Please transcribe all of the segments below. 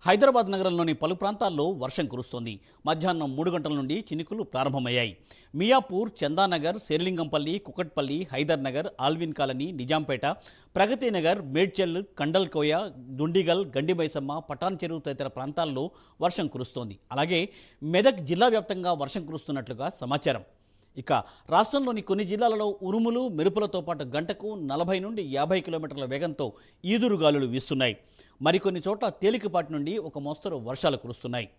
హైదరాబాద్ నగరంలోని పలు ప్రాంతాల్లో వర్షం కురుస్తోంది. మధ్యాహ్నం 3 గంటల నుండి చినుకులు ప్రారంభమయ్యాయి. మియాపూర్, చందానగర్, శేర్లింగంపల్లి, కుకట్పల్లి, హైదర్ నగర్, ఆల్విన్ కాలనీ, నిజాంపేట, ప్రగతి నగర్, మేడ్చల్, కండల్కోయ, దుండిగల్, గండిమైసమ్మ, పటాన్ చెరువు తదితర ప్రాంతాల్లో వర్షం కురుస్తోంది. అలాగే మెదక్ జిల్లా వ్యాప్తంగా వర్షం కురుస్తున్నట్లుగా సమాచారం. ఇక రాష్ట్రంలోని కొన్ని జిల్లాలలో ఉరుములు, మెరుపులతో పాటు గంటకు 40 నుండి 50 కిలోమీటర్ల వేగంతో ఈదురుగాలులు వీస్తున్నాయి. మరికొన్ని చోట్ల తేలికపాటి నుండి ఒక మోస్తరు వర్షాలు కురుస్తున్నాయి.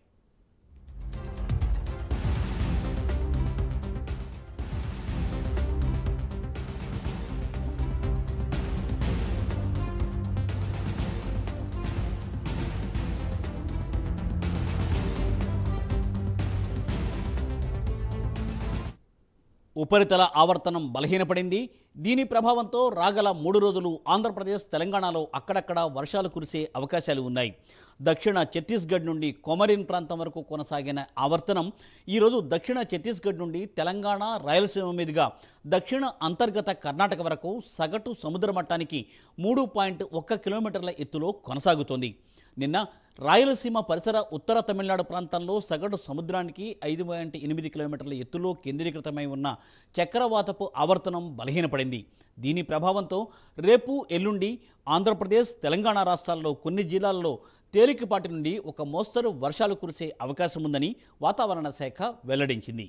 ఉపరితల ఆవర్తనం బలహీనపడింది. దీని ప్రభావంతో రాగల 3 రోజులు ఆంధ్రప్రదేశ్, తెలంగాణలో అక్కడక్కడ వర్షాలు కురిసే అవకాశాలు ఉన్నాయి. దక్షిణ ఛత్తీస్గఢ్ నుండి కొమరిన్ ప్రాంతం వరకు కొనసాగిన ఆవర్తనం ఈరోజు దక్షిణ ఛత్తీస్గఢ్ నుండి తెలంగాణ, రాయలసీమ మీదుగా దక్షిణ అంతర్గత కర్ణాటక వరకు సగటు సముద్ర మట్టానికి 3.1 కిలోమీటర్ల ఎత్తులో కొనసాగుతోంది. నిన్న రాయలసీమ పరిసర ఉత్తర తమిళనాడు ప్రాంతంలో సగటు సముద్రానికి 5.8 కిలోమీటర్ల ఎత్తులో కేంద్రీకృతమై ఉన్న చక్రవాతపు ఆవర్తనం బలహీనపడింది. దీని ప్రభావంతో రేపు, ఎల్లుండి ఆంధ్రప్రదేశ్, తెలంగాణ రాష్ట్రాల్లో కొన్ని జిల్లాల్లో తేలికపాటి నుండి ఒక మోస్తరు వర్షాలు కురిసే అవకాశం ఉందని వాతావరణ శాఖ వెల్లడించింది.